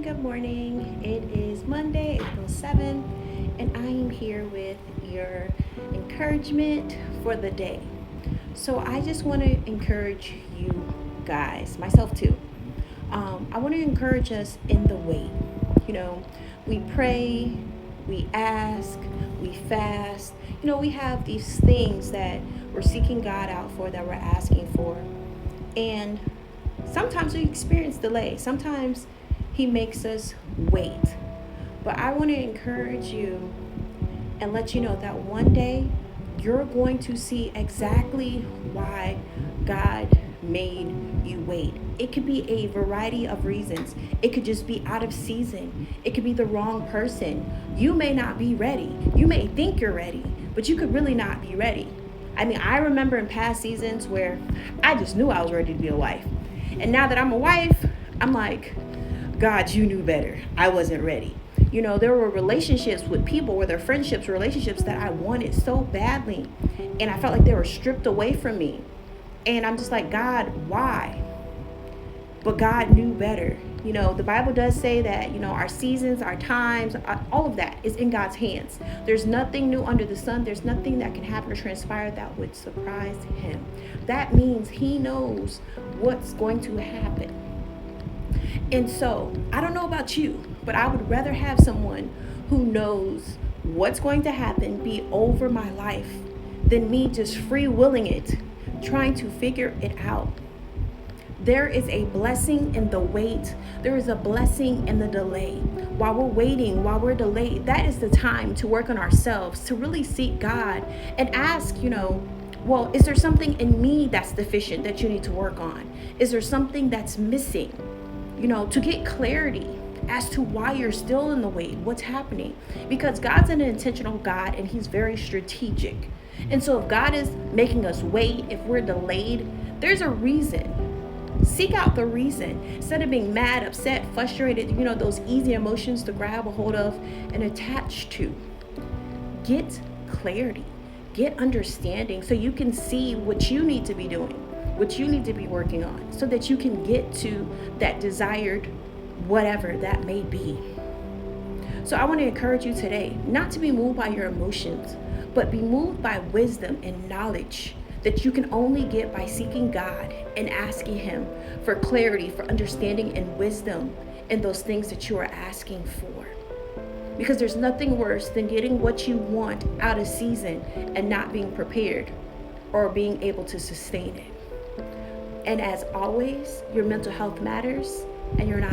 Good morning. It is Monday, April 7th, and I am here with your encouragement for the day. So, I just want to encourage you guys, myself too. I want to encourage us in the wait. You know, we pray, we ask, we fast. We have these things that we're seeking God out for, that we're asking for. And sometimes we experience delay. Sometimes He makes us wait. But I want to encourage you and let you know that one day you're going to see exactly why God made you wait. It could be a variety of reasons. It could just be out of season. It could be the wrong person. You may not be ready. You may think you're ready, but you could really not be ready. I remember in past seasons where I just knew I was ready to be a wife. And now that I'm a wife, I'm like, God, you knew better. I wasn't ready. There were relationships with people, where their friendships, relationships that I wanted so badly. And I felt like they were stripped away from me. And I'm just like, God, why? But God knew better. The Bible does say that, our seasons, our times, all of that is in God's hands. There's nothing new under the sun. There's nothing that can happen or transpire that would surprise Him. That means He knows what's going to happen. And so, I don't know about you, but I would rather have someone who knows what's going to happen be over my life than me just free willing it, trying to figure it out. There is a blessing in the wait. There is a blessing in the delay. While we're waiting, while we're delayed, that is the time to work on ourselves, to really seek God and ask, well, is there something in me that's deficient that you need to work on? Is there something that's missing? To get clarity as to why you're still in the wait, what's happening. Because God's an intentional God and He's very strategic. And so if God is making us wait, if we're delayed, there's a reason. Seek out the reason instead of being mad, upset, frustrated, those easy emotions to grab a hold of and attach to. Get clarity, get understanding so you can see what you need to be doing, what you need to be working on, so that you can get to that desired whatever that may be. So I want to encourage you today not to be moved by your emotions, but be moved by wisdom and knowledge that you can only get by seeking God and asking Him for clarity, for understanding and wisdom in those things that you are asking for. Because there's nothing worse than getting what you want out of season and not being prepared or being able to sustain it. And as always, your mental health matters, and you're not